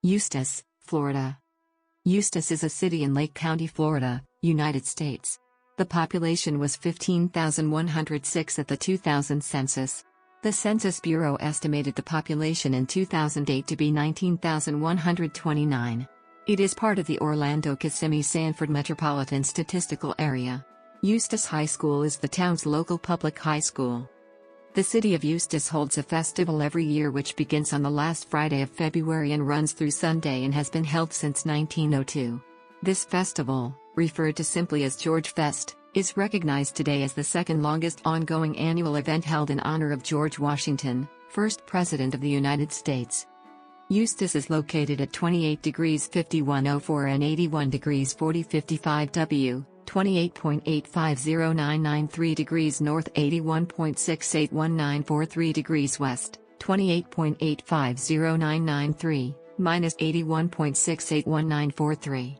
Eustis, Florida. Eustis is a city in Lake County, Florida, United States. The population was 15,106 at the 2000 census. The Census Bureau estimated the population in 2008 to be 19,129. It is part of the Orlando-Kissimmee Sanford Metropolitan Statistical Area. Eustis High School is the town's local public high school. The city of Eustis holds a festival every year which begins on the last Friday of February and runs through Sunday and has been held since 1902. This festival, referred to simply as George Fest, is recognized today as the second longest ongoing annual event held in honor of George Washington, first President of the United States. Eustis is located at 28 degrees 5104 and 81 degrees 4055 W, 28.850993 degrees north, 81.681943 degrees west, 28.850993, minus 81.681943.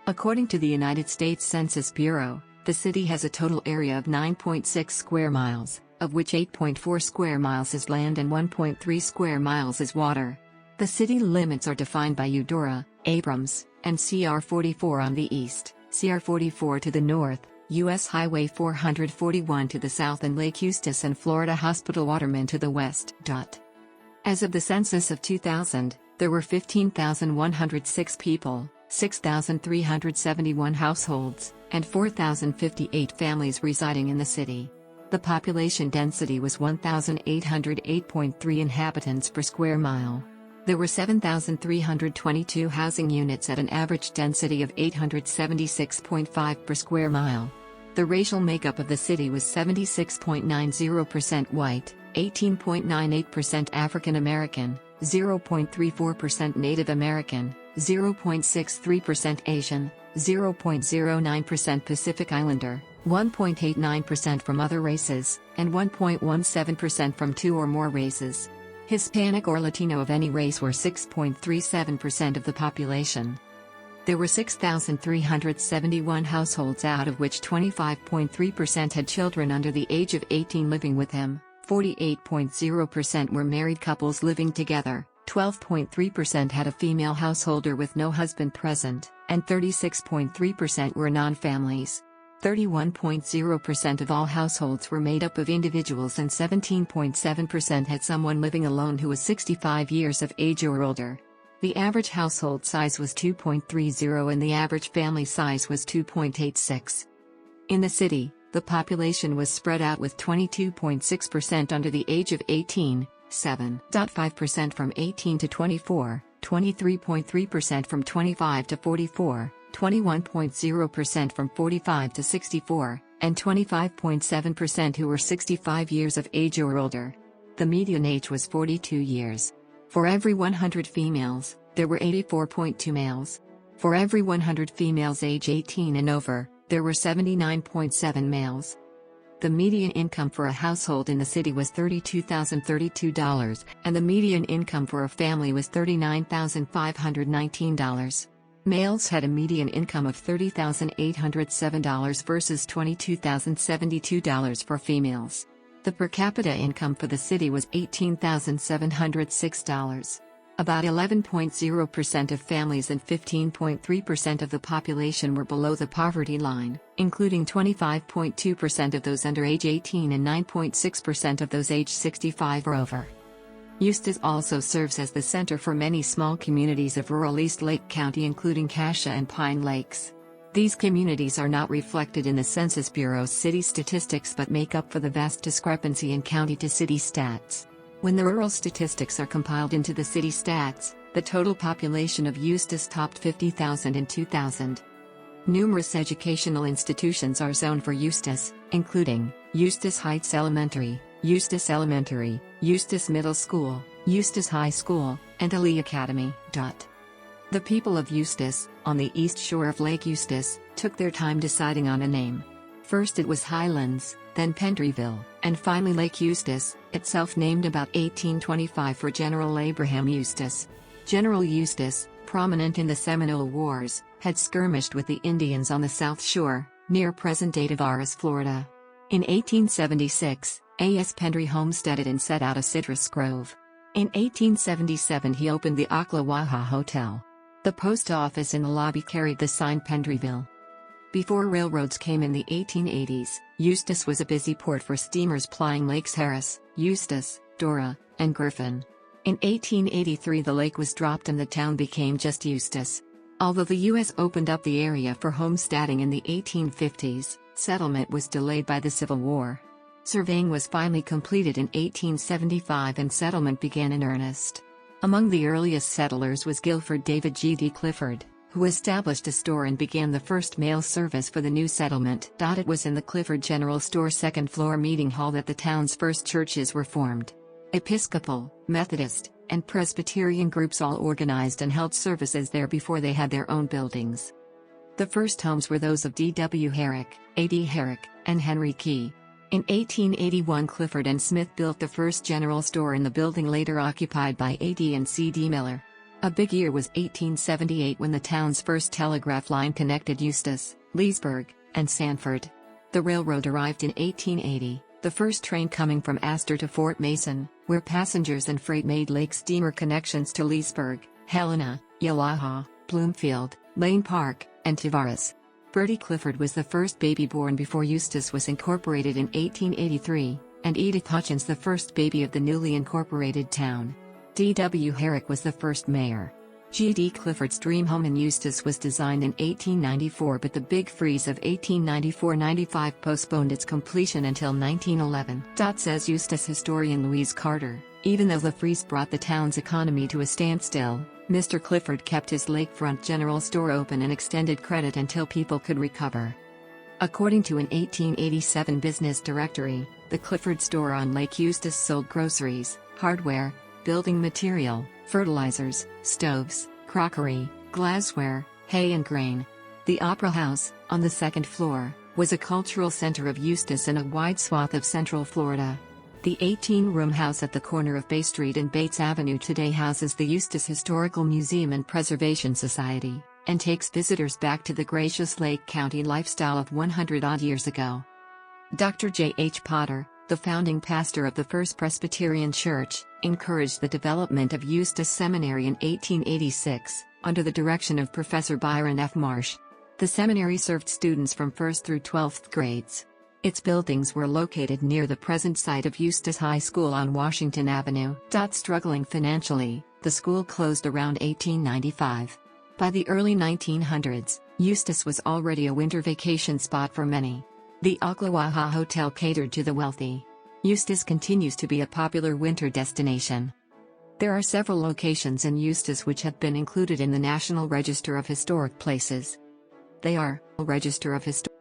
According to the United States Census Bureau, the city has a total area of 9.6 square miles, of which 8.4 square miles is land and 1.3 square miles is water. The city limits are defined by Eudora, Abrams, and CR 44 on the east, CR 44 to the north, U.S. Highway 441 to the south, and Lake Eustis and Florida Hospital Waterman to the west. As of the census of 2000, there were 15,106 people, 6,371 households, and 4,058 families residing in the city. The population density was 1,808.3 inhabitants per square mile. There were 7,322 housing units at an average density of 876.5 per square mile. The racial makeup of the city was 76.90% white, 18.98% African American, 0.34% Native American, 0.63% Asian, 0.09% Pacific Islander, 1.89% from other races, and 1.17% from two or more races. Hispanic or Latino of any race were 6.37% of the population. There were 6,371 households, out of which 25.3% had children under the age of 18 living with him, 48.0% were married couples living together, 12.3% had a female householder with no husband present, and 36.3% were non-families. 31.0% of all households were made up of individuals, and 17.7% had someone living alone who was 65 years of age or older. The average household size was 2.30 and the average family size was 2.86. In the city, the population was spread out with 22.6% under the age of 18, 7.5% from 18 to 24, 23.3% from 25 to 44, 21.0% from 45 to 64, and 25.7% who were 65 years of age or older. The median age was 42 years. For every 100 females, there were 84.2 males. For every 100 females age 18 and over, there were 79.7 males. The median income for a household in the city was $32,032, and the median income for a family was $39,519. Males had a median income of $30,807 versus $22,072 for females. The per capita income for the city was $18,706. About 11.0% of families and 15.3% of the population were below the poverty line, including 25.2% of those under age 18 and 9.6% of those age 65 or over. Eustis also serves as the center for many small communities of rural East Lake County, including Cascia and Pine Lakes. These communities are not reflected in the Census Bureau's city statistics but make up for the vast discrepancy in county-to-city stats. When the rural statistics are compiled into the city stats, the total population of Eustis topped 50,000 in 2000. Numerous educational institutions are zoned for Eustis, including Eustis Heights Elementary, Eustis Elementary, Eustis Middle School, Eustis High School, and Lee Academy. The people of Eustis, on the east shore of Lake Eustis, took their time deciding on a name. First it was Highlands, then Pendryville, and finally Lake Eustis, itself named about 1825 for General Abraham Eustis. General Eustis, prominent in the Seminole Wars, had skirmished with the Indians on the South Shore, near present-day Tavares, Florida. In 1876, A.S. Pendry homesteaded and set out a citrus grove. In 1877 he opened the Ocklawaha Hotel. The post office in the lobby carried the sign Pendryville. Before railroads came in the 1880s, Eustis was a busy port for steamers plying Lakes Harris, Eustis, Dora, and Griffin. In 1883 the lake was dropped and the town became just Eustis. Although the U.S. opened up the area for homesteading in the 1850s, settlement was delayed by the Civil War. Surveying was finally completed in 1875 and settlement began in earnest. Among the earliest settlers was Guilford David G. D. Clifford, who established a store and began the first mail service for the new settlement. It was in the Clifford General Store second-floor meeting hall that the town's first churches were formed. Episcopal, Methodist, and Presbyterian groups all organized and held services there before they had their own buildings. The first homes were those of D.W. Herrick, A.D. Herrick, and Henry Key. In 1881 Clifford and Smith built the first general store in the building later occupied by A.D. and C.D. Miller. A big year was 1878 when the town's first telegraph line connected Eustis, Leesburg, and Sanford. The railroad arrived in 1880, the first train coming from Astor to Fort Mason, where passengers and freight made lake steamer connections to Leesburg, Helena, Yalaha, Bloomfield, Lane Park, and Tavares. Bertie Clifford was the first baby born before Eustis was incorporated in 1883, and Edith Hutchins the first baby of the newly incorporated town. D.W. Herrick was the first mayor. G.D. Clifford's dream home in Eustis was designed in 1894 but the big freeze of 1894-95 postponed its completion until 1911. Says Eustis historian Louise Carter, even though the freeze brought the town's economy to a standstill, Mr. Clifford kept his lakefront general store open and extended credit until people could recover. According to an 1887 business directory, the Clifford store on Lake Eustis sold groceries, hardware, building material, fertilizers, stoves, crockery, glassware, hay and grain. The Opera House, on the second floor, was a cultural center of Eustis and a wide swath of Central Florida. The 18-room house at the corner of Bay Street and Bates Avenue today houses the Eustis Historical Museum and Preservation Society, and takes visitors back to the gracious Lake County lifestyle of 100-odd years ago. Dr. J. H. Potter, the founding pastor of the First Presbyterian Church, encouraged the development of Eustis Seminary in 1886, under the direction of Professor Byron F. Marsh. The seminary served students from 1st through 12th grades. Its buildings were located near the present site of Eustis High School on Washington Avenue. Struggling financially, the school closed around 1895. By the early 1900s, Eustis was already a winter vacation spot for many. The Ocklawaha Hotel catered to the wealthy. Eustis continues to be a popular winter destination. There are several locations in Eustis which have been included in the National Register of Historic Places. They are: Register of Historic